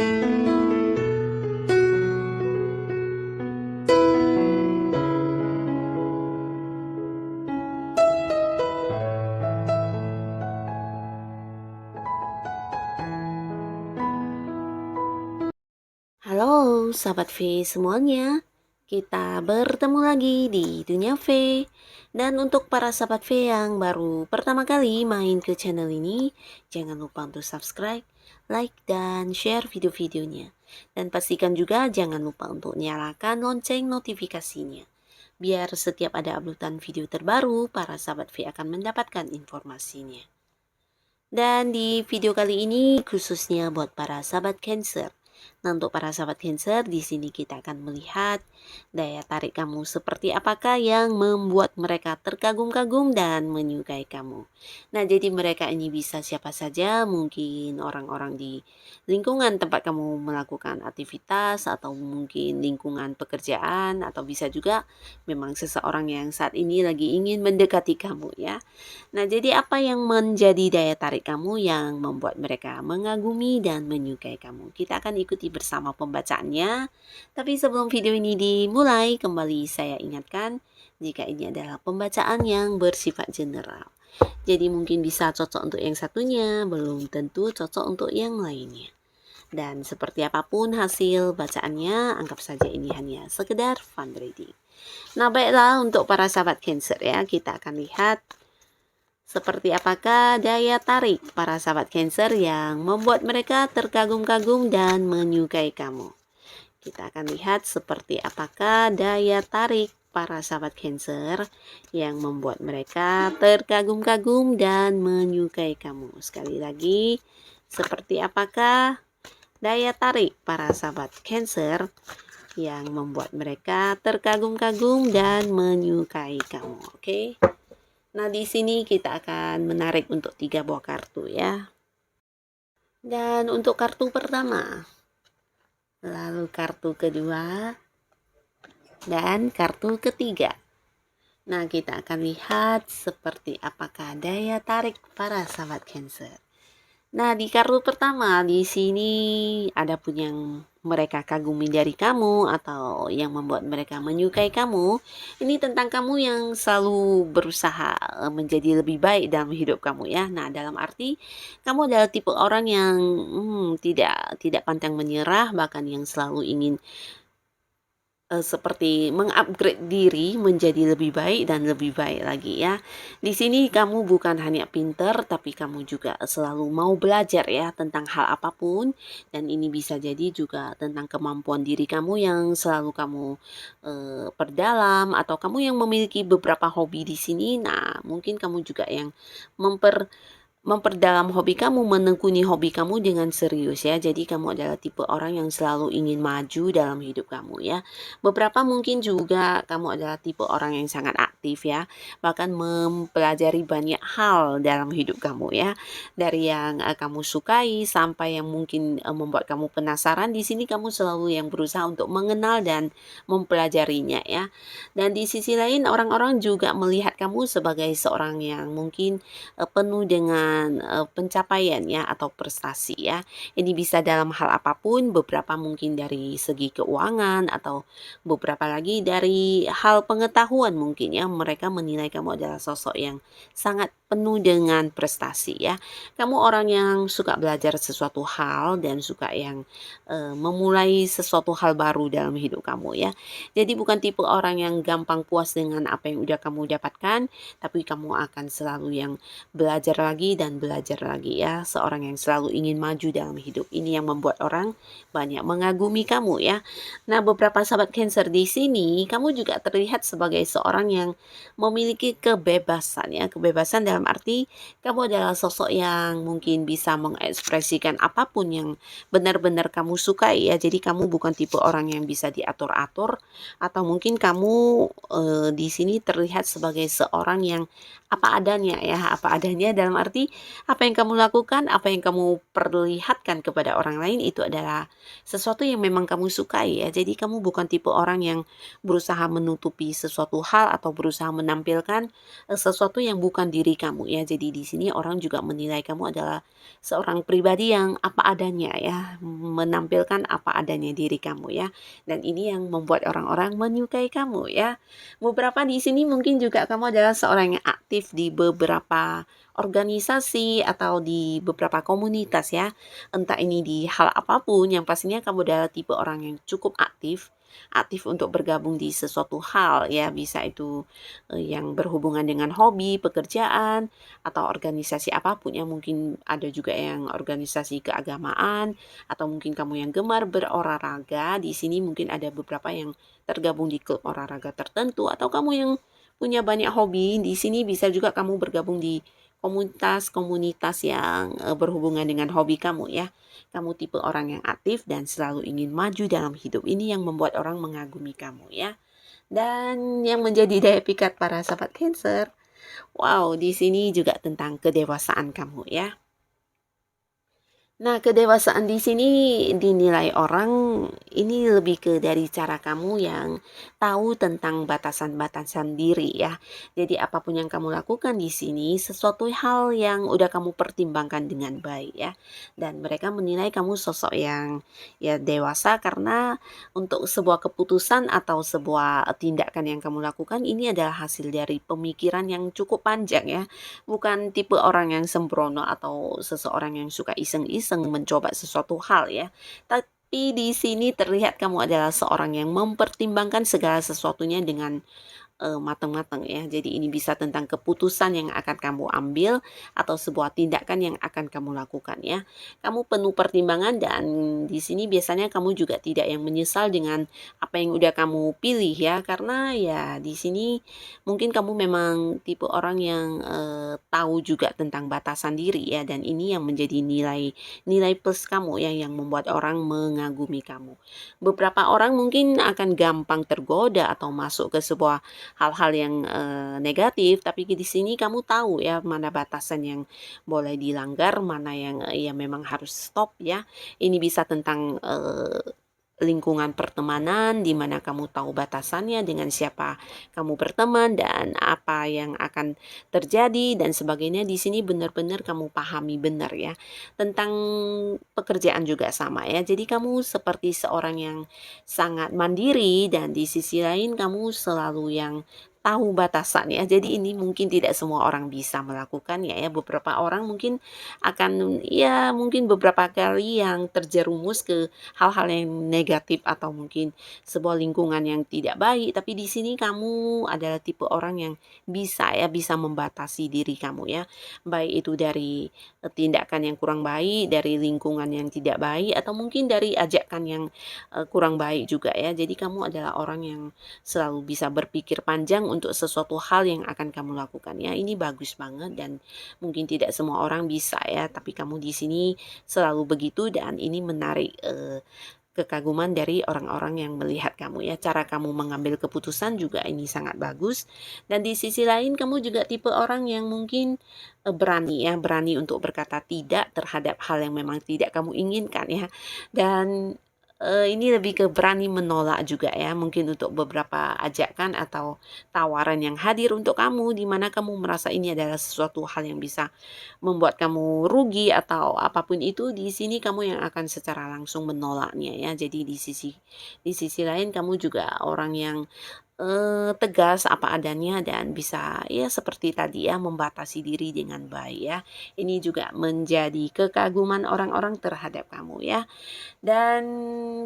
Halo sahabat V semuanya, kita bertemu lagi di Dunia V. Dan untuk para sahabat V yang baru pertama kali main ke channel ini, jangan lupa untuk subscribe, like, dan share video-videonya. Dan pastikan juga jangan lupa untuk nyalakan lonceng notifikasinya. Biar setiap ada uploadan video terbaru, para sahabat V akan mendapatkan informasinya. Dan di video kali ini khususnya buat para sahabat Cancer. Nah, untuk para sahabat Cancer, di sini kita akan melihat daya tarik kamu seperti apakah yang membuat mereka terkagum-kagum dan menyukai kamu. Nah, jadi mereka ini bisa siapa saja, mungkin orang-orang di lingkungan tempat kamu melakukan aktivitas, atau mungkin lingkungan pekerjaan, atau bisa juga memang seseorang yang saat ini lagi ingin mendekati kamu ya. Nah, jadi apa yang menjadi daya tarik kamu yang membuat mereka mengagumi dan menyukai kamu? Kita akan ikuti bersama pembacaannya. Tapi sebelum video ini dimulai, kembali saya ingatkan jika ini adalah pembacaan yang bersifat general. Jadi mungkin bisa cocok untuk yang satunya, belum tentu cocok untuk yang lainnya. Dan seperti apapun hasil bacaannya, anggap saja ini hanya sekedar fun reading. Nah, baiklah untuk para sahabat Cancer ya, kita akan lihat seperti apakah daya tarik para sahabat Cancer yang membuat mereka terkagum-kagum dan menyukai kamu. Kita akan lihat seperti apakah daya tarik para sahabat Cancer yang membuat mereka terkagum-kagum dan menyukai kamu. Sekali lagi, seperti apakah daya tarik para sahabat Cancer yang membuat mereka terkagum-kagum dan menyukai kamu. Oke. Nah, di sini kita akan menarik untuk 3 buah kartu ya. Dan untuk kartu pertama, lalu kartu kedua, dan kartu ketiga. Nah, kita akan lihat seperti apakah daya tarik para sahabat Cancer. Nah, di kartu pertama di sini ada pun yang mereka kagumi dari kamu atau yang membuat mereka menyukai kamu. Ini tentang kamu yang selalu berusaha menjadi lebih baik dalam hidup kamu ya. Nah, dalam arti kamu adalah tipe orang yang tidak pantang menyerah, bahkan yang selalu ingin seperti mengupgrade diri menjadi lebih baik dan lebih baik lagi ya. Di sini kamu bukan hanya pinter, tapi kamu juga selalu mau belajar ya tentang hal apapun, dan ini bisa jadi juga tentang kemampuan diri kamu yang selalu kamu perdalam, atau kamu yang memiliki beberapa hobi di sini. Nah, mungkin kamu juga yang memperdalam hobi kamu, menekuni hobi kamu dengan serius ya. Jadi kamu adalah tipe orang yang selalu ingin maju dalam hidup kamu ya. Beberapa mungkin juga kamu adalah tipe orang yang sangat aktif ya, bahkan mempelajari banyak hal dalam hidup kamu ya. Dari yang kamu sukai sampai yang mungkin membuat kamu penasaran, di sini kamu selalu yang berusaha untuk mengenal dan mempelajarinya ya. Dan di sisi lain orang-orang juga melihat kamu sebagai seorang yang mungkin penuh dengan pencapaian ya atau prestasi ya. Ini bisa dalam hal apapun, beberapa mungkin dari segi keuangan atau beberapa lagi dari hal pengetahuan mungkin ya. Mereka menilai kamu adalah sosok yang sangat penuh dengan prestasi ya. Kamu orang yang suka belajar sesuatu hal dan suka yang memulai sesuatu hal baru dalam hidup kamu ya. Jadi bukan tipe orang yang gampang puas dengan apa yang udah kamu dapatkan, tapi kamu akan selalu yang belajar lagi dan belajar lagi ya. Seorang yang selalu ingin maju dalam hidup. Ini yang membuat orang banyak mengagumi kamu ya. Nah, beberapa sahabat Cancer di sini, kamu juga terlihat sebagai seorang yang memiliki kebebasan ya. Kebebasan dalam arti kamu adalah sosok yang mungkin bisa mengekspresikan apapun yang benar-benar kamu sukai ya. Jadi kamu bukan tipe orang yang bisa diatur-atur, atau mungkin kamu di sini terlihat sebagai seorang yang apa adanya ya. Apa adanya dalam arti Jadi apa yang kamu lakukan, apa yang kamu perlihatkan kepada orang lain itu adalah sesuatu yang memang kamu sukai ya. Jadi kamu bukan tipe orang yang berusaha menutupi sesuatu hal atau berusaha menampilkan sesuatu yang bukan diri kamu ya. Jadi di sini orang juga menilai kamu adalah seorang pribadi yang apa adanya ya, menampilkan apa adanya diri kamu ya. Dan ini yang membuat orang-orang menyukai kamu ya. Beberapa di sini mungkin juga kamu adalah seorang yang aktif di beberapa organisasi atau di beberapa komunitas ya. Entah ini di hal apapun, yang pastinya kamu adalah tipe orang yang cukup aktif untuk bergabung di sesuatu hal ya, bisa itu yang berhubungan dengan hobi, pekerjaan, atau organisasi apapun ya. Mungkin ada juga yang organisasi keagamaan, atau mungkin kamu yang gemar berolahraga. Di sini mungkin ada beberapa yang tergabung di klub olahraga tertentu, atau kamu yang punya banyak hobi. Di sini bisa juga kamu bergabung di komunitas-komunitas yang berhubungan dengan hobi kamu ya. Kamu tipe orang yang aktif dan selalu ingin maju dalam hidup. Ini yang membuat orang mengagumi kamu ya. Dan yang menjadi daya pikat para sahabat Cancer, wow, di sini juga tentang kedewasaan kamu ya. Nah, kedewasaan di sini dinilai orang ini lebih ke dari cara kamu yang tahu tentang batasan-batasan diri ya. Jadi apapun yang kamu lakukan di sini sesuatu hal yang udah kamu pertimbangkan dengan baik ya. Dan mereka menilai kamu sosok yang ya dewasa karena untuk sebuah keputusan atau sebuah tindakan yang kamu lakukan ini adalah hasil dari pemikiran yang cukup panjang ya. Bukan tipe orang yang sembrono atau seseorang yang suka iseng-iseng mencoba sesuatu hal ya. Tapi di sini terlihat kamu adalah seorang yang mempertimbangkan segala sesuatunya dengan matang-matang ya. Jadi ini bisa tentang keputusan yang akan kamu ambil atau sebuah tindakan yang akan kamu lakukan ya. Kamu penuh pertimbangan dan di sini biasanya kamu juga tidak yang menyesal dengan apa yang udah kamu pilih ya, karena ya di sini mungkin kamu memang tipe orang yang tahu juga tentang batasan diri ya, dan ini yang menjadi nilai plus kamu ya, yang membuat orang mengagumi kamu. Beberapa orang mungkin akan gampang tergoda atau masuk ke sebuah hal-hal yang negatif, tapi di sini kamu tahu ya mana batasan yang boleh dilanggar, mana yang ya memang harus stop ya. Ini bisa tentang lingkungan pertemanan di mana kamu tahu batasannya, dengan siapa kamu berteman dan apa yang akan terjadi dan sebagainya. Di sini benar-benar kamu pahami benar ya. Tentang pekerjaan juga sama ya. Jadi kamu seperti seorang yang sangat mandiri dan di sisi lain kamu selalu yang tahu batasan ya. Jadi ini mungkin tidak semua orang bisa melakukan ya. Beberapa orang mungkin akan ya mungkin beberapa kali yang terjerumus ke hal-hal yang negatif atau mungkin sebuah lingkungan yang tidak baik, tapi di sini kamu adalah tipe orang yang bisa membatasi diri kamu ya, baik itu dari tindakan yang kurang baik, dari lingkungan yang tidak baik, atau mungkin dari ajakan yang kurang baik juga ya. Jadi kamu adalah orang yang selalu bisa berpikir panjang untuk sesuatu hal yang akan kamu lakukan ya. Ini bagus banget dan mungkin tidak semua orang bisa ya, tapi kamu di sini selalu begitu dan ini menarik kekaguman dari orang-orang yang melihat kamu ya. Cara kamu mengambil keputusan juga ini sangat bagus. Dan di sisi lain kamu juga tipe orang yang mungkin berani untuk berkata tidak terhadap hal yang memang tidak kamu inginkan ya. Dan ini lebih ke berani menolak juga ya, mungkin untuk beberapa ajakan atau tawaran yang hadir untuk kamu, di mana kamu merasa ini adalah sesuatu hal yang bisa membuat kamu rugi atau apapun itu. Di sini kamu yang akan secara langsung menolaknya ya. Jadi di sisi lain kamu juga orang yang tegas apa adanya dan bisa ya seperti tadi ya membatasi diri dengan baik ya. Ini juga menjadi kekaguman orang-orang terhadap kamu ya. Dan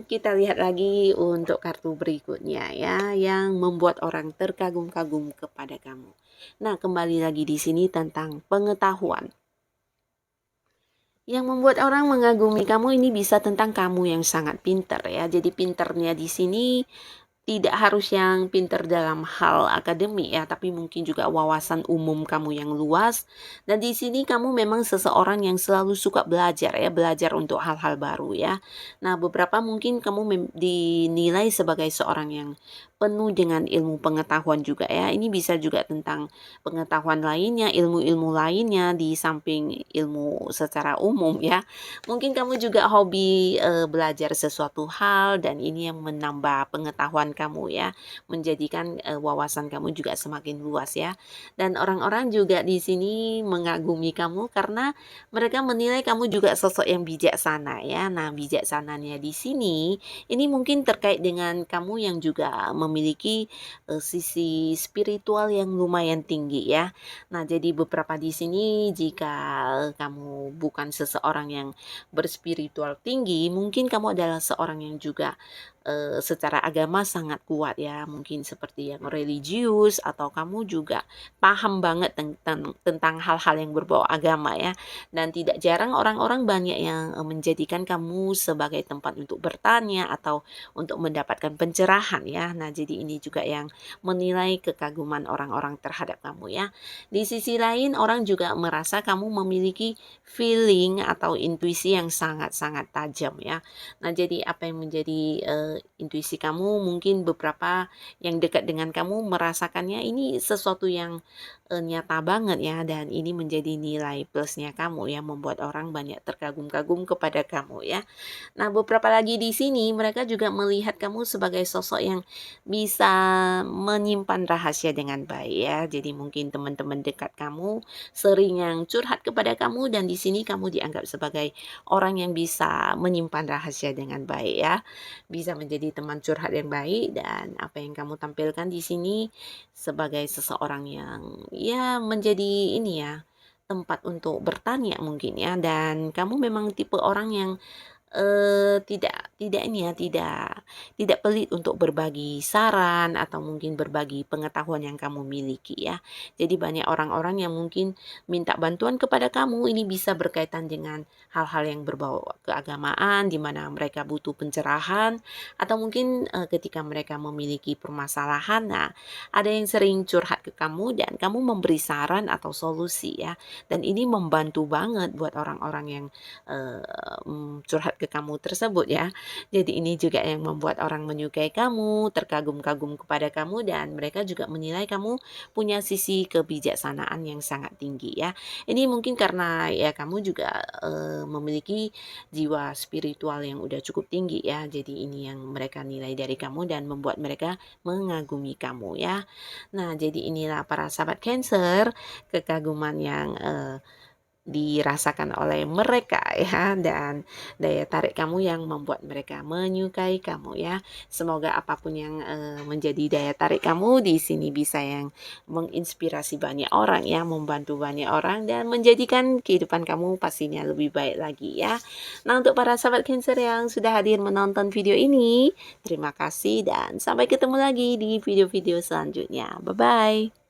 kita lihat lagi untuk kartu berikutnya ya, yang membuat orang terkagum-kagum kepada kamu. Nah, kembali lagi di sini tentang pengetahuan. Yang membuat orang mengagumi kamu ini bisa tentang kamu yang sangat pintar ya. Jadi pintarnya di sini tidak harus yang pinter dalam hal akademik ya, tapi mungkin juga wawasan umum kamu yang luas. Dan di sini kamu memang seseorang yang selalu suka belajar ya, belajar untuk hal-hal baru ya. Nah, beberapa mungkin kamu dinilai sebagai seorang yang penuh dengan ilmu pengetahuan juga ya. Ini bisa juga tentang pengetahuan lainnya, ilmu-ilmu lainnya di samping ilmu secara umum ya. Mungkin kamu juga hobi belajar sesuatu hal dan ini yang menambah pengetahuan kamu ya, menjadikan wawasan kamu juga semakin luas ya. Dan orang-orang juga di sini mengagumi kamu karena mereka menilai kamu juga sosok yang bijaksana ya. Nah, bijaksananya di sini ini mungkin terkait dengan kamu yang juga memiliki sisi spiritual yang lumayan tinggi ya. Nah, jadi beberapa di sini jika kamu bukan seseorang yang berspiritual tinggi, mungkin kamu adalah seorang yang juga secara agama sangat kuat ya, mungkin seperti yang religius atau kamu juga paham banget tentang hal-hal yang berbau agama ya. Dan tidak jarang orang-orang banyak yang menjadikan kamu sebagai tempat untuk bertanya atau untuk mendapatkan pencerahan ya. Nah, jadi ini juga yang menilai kekaguman orang-orang terhadap kamu ya. Di sisi lain orang juga merasa kamu memiliki feeling atau intuisi yang sangat-sangat tajam ya. Nah, jadi apa yang menjadi intuisi kamu, mungkin beberapa yang dekat dengan kamu merasakannya ini sesuatu yang nyata banget ya, dan ini menjadi nilai plusnya kamu ya, membuat orang banyak terkagum-kagum kepada kamu ya. Nah, beberapa lagi di sini mereka juga melihat kamu sebagai sosok yang bisa menyimpan rahasia dengan baik ya. Jadi mungkin teman-teman dekat kamu sering yang curhat kepada kamu dan di sini kamu dianggap sebagai orang yang bisa menyimpan rahasia dengan baik ya. Bisa menjadi teman curhat yang baik dan apa yang kamu tampilkan di sini sebagai seseorang yang ya menjadi ini ya, tempat untuk bertanya mungkin ya, dan kamu memang tipe orang yang tidak ini ya, tidak pelit untuk berbagi saran atau mungkin berbagi pengetahuan yang kamu miliki ya. Jadi banyak orang-orang yang mungkin minta bantuan kepada kamu, ini bisa berkaitan dengan hal-hal yang berbau keagamaan, di mana mereka butuh pencerahan, atau mungkin ketika mereka memiliki permasalahan. Nah, ada yang sering curhat ke kamu dan kamu memberi saran atau solusi ya. Dan ini membantu banget buat orang-orang yang curhat ke kamu tersebut ya. Jadi ini juga yang membuat orang menyukai kamu, terkagum-kagum kepada kamu, dan mereka juga menilai kamu punya sisi kebijaksanaan yang sangat tinggi ya. Ini mungkin karena ya kamu juga memiliki jiwa spiritual yang udah cukup tinggi ya. Jadi ini yang mereka nilai dari kamu dan membuat mereka mengagumi kamu ya. Nah, jadi inilah para sahabat Cancer, kekaguman yang dirasakan oleh mereka ya, dan daya tarik kamu yang membuat mereka menyukai kamu ya. Semoga apapun yang menjadi daya tarik kamu di sini bisa yang menginspirasi banyak orang ya, membantu banyak orang dan menjadikan kehidupan kamu pastinya lebih baik lagi ya. Nah, untuk para sahabat Cancer yang sudah hadir menonton video ini, terima kasih dan sampai ketemu lagi di video-video selanjutnya. Bye bye.